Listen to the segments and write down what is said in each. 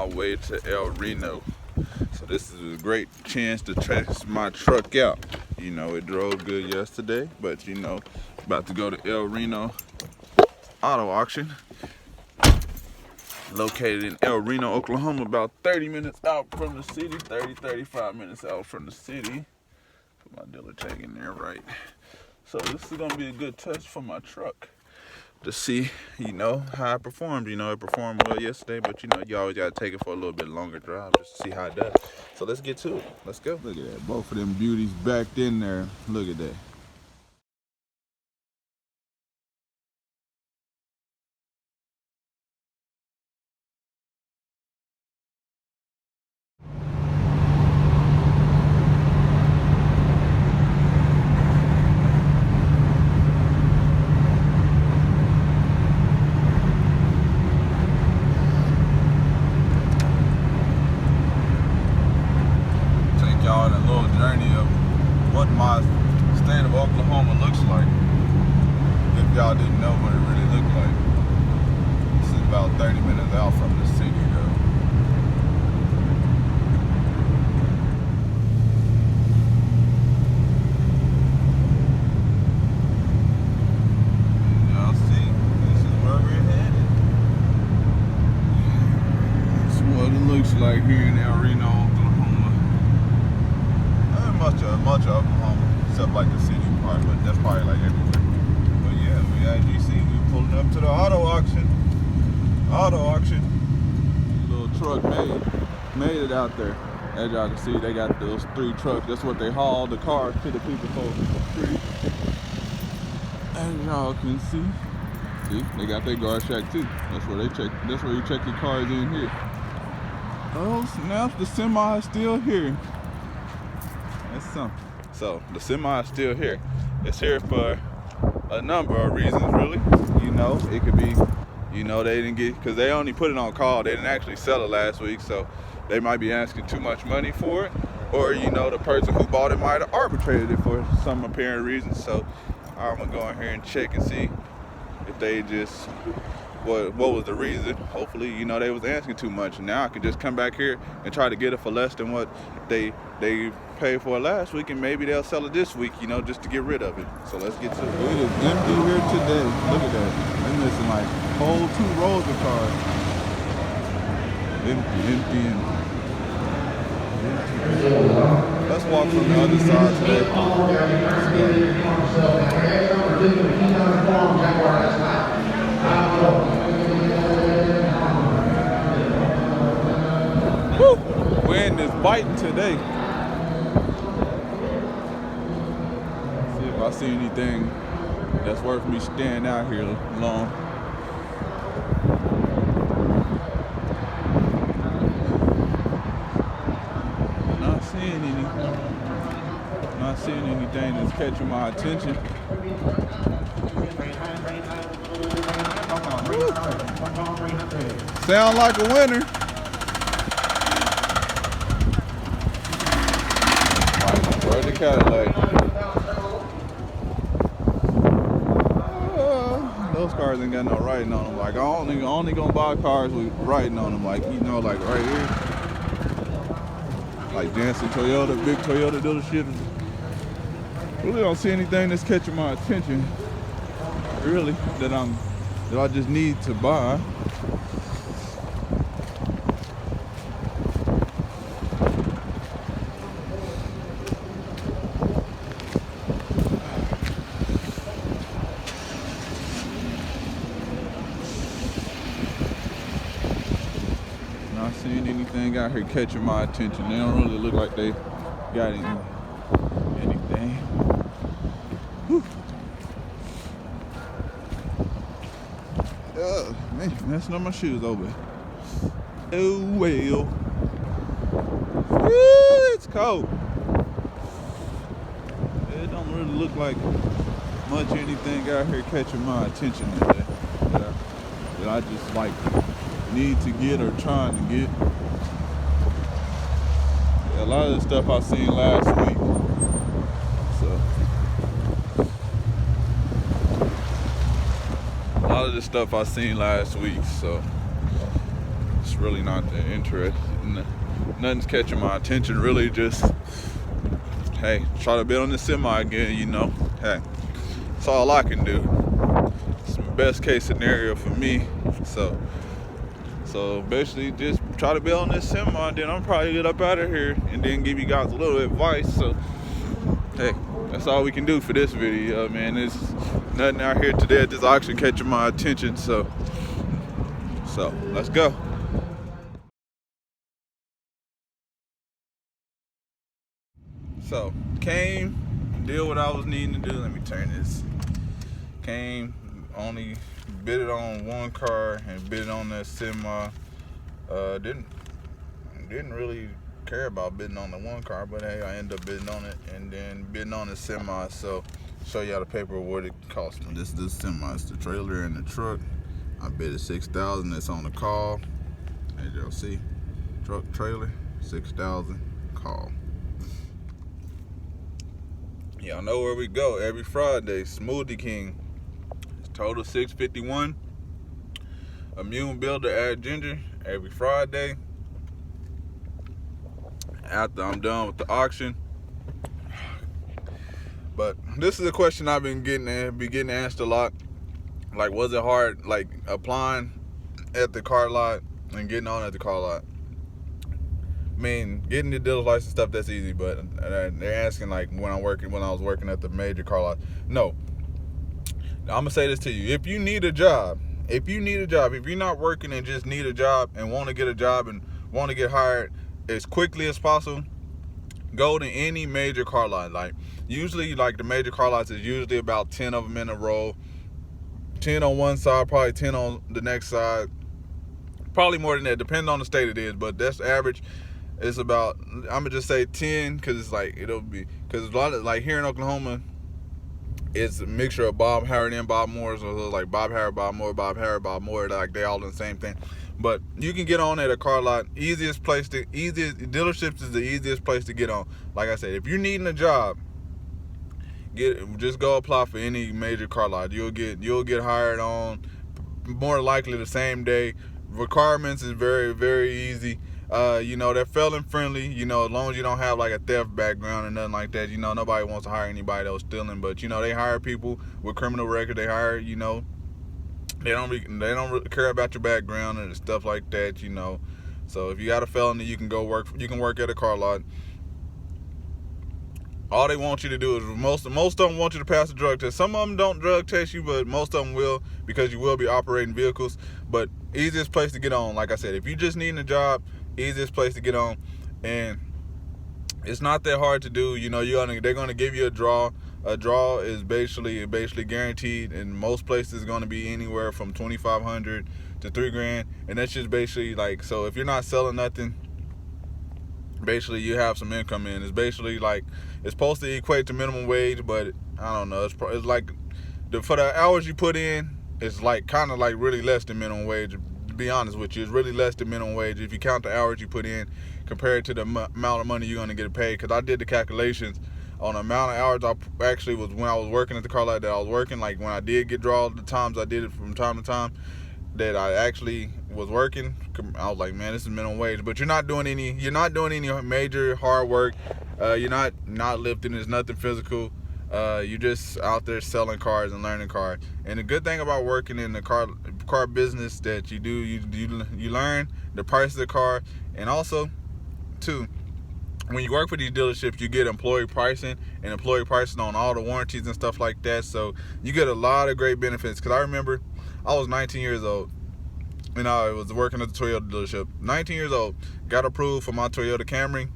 my way to El Reno. So this is a great chance to test my truck out. You know, it drove good yesterday, but you know, about to go to El Reno auto auction. Located in El Reno, Oklahoma, about 30 minutes out from the city, 35 minutes out from the city. Put my dealer tag in there, right? So this is gonna be a good test for my truck to see, you know, how it performed. You know, it performed well yesterday, but you know, you always gotta take it for a little bit longer drive just to see how it does. So let's get to it. Let's go. Look at that, both of them beauties backed in there. Look at that. Y'all in a little journey of what my state of Oklahoma looks like. If y'all didn't know what it really looked like. This is about 30 minutes out from the city though. Y'all see, this is where we're headed. This is what it looks like here in El Reno, Oklahoma. Much of Oklahoma, except like the city part, but that's probably like everywhere. But yeah, as you see, we pulling up to the auto auction. Little truck made it out there. As y'all can see, they got those 3 trucks. That's what they haul the cars to the people for free. And y'all can see, they got their guard shack too. That's where they check. That's where you check your cars in here. Oh snap! The semi is still here. That's something. So the semi is still here. It's here for a number of reasons, really. You know, it could be, you know, they didn't get, because they only put it on call. They didn't actually sell it last week, so they might be asking too much money for it. Or, you know, the person who bought it might have arbitrated it for some apparent reason. So I'm gonna go in here and check and see if they just, what was the reason. Hopefully, you know, they was asking too much. Now I can just come back here and try to get it for less than what they paid for it last week, and maybe they'll sell it this week, you know, just to get rid of it. So let's get to it. It is empty here today. Look at that. They're missing like whole 2 rows of cars. Empty. Let's walk from the other side today. Woo! Wind is biting today. See if I see anything that's worth me staying out here long. Not seeing anything that's catching my attention. Sound like a winner. Where's the Cadillac? Those cars ain't got no writing on them. Like, I only gonna buy cars with writing on them. Like, you know, like right here. Like Jansen Toyota, big Toyota dealership. Really don't see anything that's catching my attention. Really, that I just need to buy. Not seeing anything out here catching my attention. They don't really look like they got anything. Whew. Man, messing up my shoes over. Oh well. Woo, it's cold. It don't really look like much anything out here catching my attention today that I just like need to get or trying to get. Yeah, a lot of the stuff I seen last week. A lot of the stuff I seen last week, so it's really not that interested. Nothing's catching my attention. Really, just hey, try to build on this semi again. You know, hey, that's all I can do. It's the best case scenario for me. So basically, just try to build on this semi, and then I'm probably get up out of here, and then give you guys a little advice. So hey, that's all we can do for this video, man. There's nothing out here today that's actually catching my attention. So let's go. So came, did what I was needing to do. Let me turn this. Came, only bid it on one car and bid it on that semi. Didn't really care about bidding on the one car, but hey, I ended up bidding on it and then bidding on the semi. So show y'all the paperwork what it cost me. This is the semi. It's the trailer and the truck. I bid it $6,000. It's on the call. As y'all see, truck, trailer, $6,000. Call. Y'all know where we go every Friday. Smoothie King. It's total $651. Immune Builder, add ginger every Friday. After I'm done with the auction. But this is a question I've been getting asked a lot. Like, was it hard, like, applying at the car lot and getting on at the car lot? I mean, getting the dealer's license stuff, that's easy, but they're asking, like, when I was working at the major car lot. No. I'm going to say this to you. If you need a job, if you're not working and just need a job and want to get a job and want to get hired as quickly as possible, go to any major car lot. Like, usually, like, the major car lots is usually about 10 of them in a row. 10 on one side, probably 10 on the next side. Probably more than that, depending on the state it is, but that's average. It's about, I'm gonna just say 10, because it's like, because a lot of, like, here in Oklahoma, it's a mixture of Bob Howard and Bob Moore, so it's like Bob Howard, Bob Moore, Bob Howard, Bob Moore, like, they all do the same thing. But you can get on at a car lot. Dealerships is the easiest place to get on. Like I said, if you're needing a job, just go apply for any major car lot. You'll get hired on more likely the same day. Requirements is very, very easy. They're felon friendly, as long as you don't have like a theft background or nothing like that. Nobody wants to hire anybody that was stealing, but they hire people with criminal record. They hire, they don't really care about your background and stuff like that, So if you got a felony, you can work at a car lot. All they want you to do is, most of them want you to pass a drug test. Some of them don't drug test you, but most of them will, because you will be operating vehicles. But easiest place to get on, like I said, if you just need a job, easiest place to get on. And it's not that hard to do. They're gonna give you a draw. A draw is basically guaranteed, and most places is gonna be anywhere from $2,500 to $3,000, and that's just basically like, so if you're not selling nothing, basically you have some income in. It's basically like, it's supposed to equate to minimum wage, but I don't know. It's like for the hours you put in, it's like kind of like really less than minimum wage. To be honest with you, it's really less than minimum wage if you count the hours you put in compared to the amount of money you're gonna get paid. Because I did the calculations on the amount of hours I actually was when I was working at the car lot that I was working. Like, when I did get draws, the times I did it from time to time that I actually was working, I was like, man, this is minimum wage. But you're not doing any major hard work. You're not lifting. There's nothing physical. You're just out there selling cars and learning cars. And the good thing about working in the car business that you learn the price of the car, and also too, when you work for these dealerships, you get employee pricing on all the warranties and stuff like that. So you get a lot of great benefits. Because I remember I was 19 years old and I was working at the Toyota dealership. 19 years old, got approved for my Toyota Camry,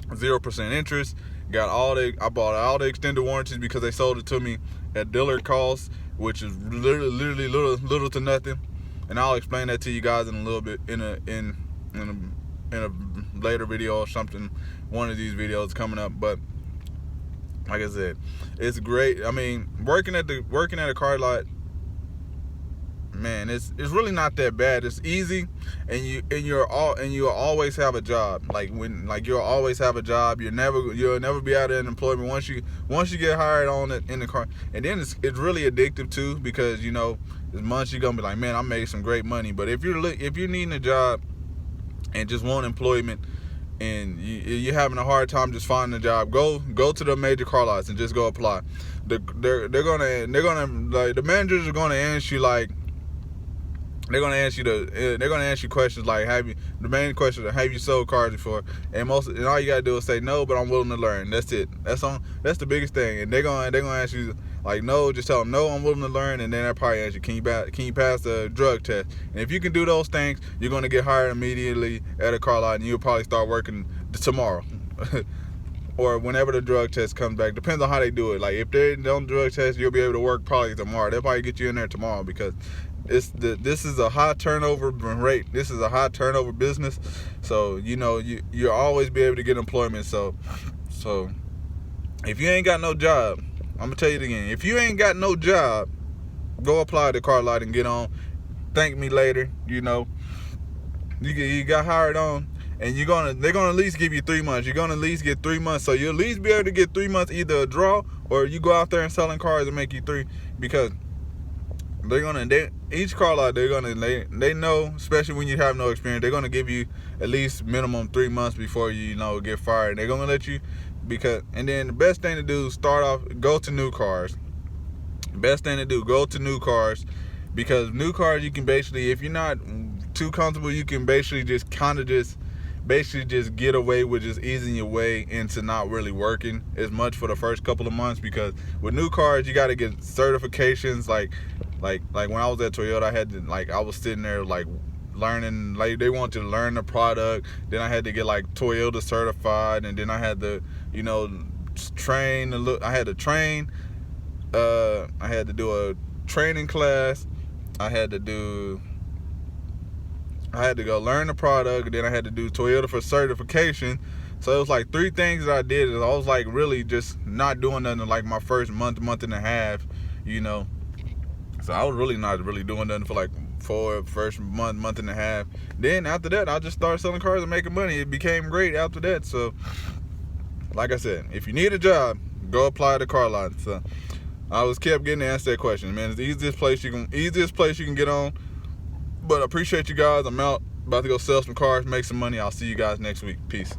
0% interest. I bought all the extended warranties because they sold it to me at dealer cost, which is literally little to nothing. And I'll explain that to you guys in a little bit in a later video or something. One of these videos coming up. But like I said, it's great. I mean, working at a car lot, man, it's really not that bad. It's easy, and you'll always have a job. You'll always have a job. You'll never be out of unemployment once you get hired on it in the car. And then it's really addictive too, because there's months you're gonna be like, man, I made some great money. But if you're needing a job, and just want employment, and you're having a hard time just finding a job, go to the major car lots and just go apply. They're gonna like, the managers are gonna ask you like, they're gonna ask you questions like, the main question is, have you sold cars before? And all you gotta do is say no, but I'm willing to learn. That's it. That's the biggest thing. And they're gonna ask you like, no, just tell them no, I'm willing to learn, and then they'll probably ask you, can you pass the drug test? And if you can do those things, you're gonna get hired immediately at a car lot, and you'll probably start working tomorrow. Or whenever the drug test comes back. Depends on how they do it. Like, if they don't drug test, you'll be able to work probably tomorrow. They'll probably get you in there tomorrow, because this is a high turnover rate. This is a high turnover business. So, you'll always be able to get employment. So if you ain't got no job, I'm gonna tell you it again. If you ain't got no job, go apply to the car lot and get on. Thank me later. You got hired on. And they're gonna at least give you 3 months. You're gonna at least get 3 months. So you'll at least be able to get 3 months, either a draw, or you go out there and selling cars and make you 3. Because each car lot, they know, especially when you have no experience, they're gonna give you at least minimum 3 months before you get fired. They're gonna let you, and then the best thing to do is go to new cars. Best thing to do, go to new cars, because new cars, you can basically, if you're not too comfortable, you can basically just get away with just easing your way into not really working as much for the first couple of months. Because with new cars, you got to get certifications. Like when I was at Toyota, I was sitting there learning, they want you to learn the product. Then I had to get Toyota certified, and then I had to train. I had to train. I had to do a training class. I had to go learn the product, and then I had to do Toyota for certification. So it was 3 things that I did. I was really just not doing nothing my first month and a half, So I was really not doing nothing for first month and a half. Then after that, I just started selling cars and making money. It became great after that. So like I said, if you need a job, go apply to car lot. So I was kept getting to answer that question, man. It's the easiest place you can get on. But I appreciate you guys. I'm out, about to go sell some cars, make some money. I'll see you guys next week. Peace.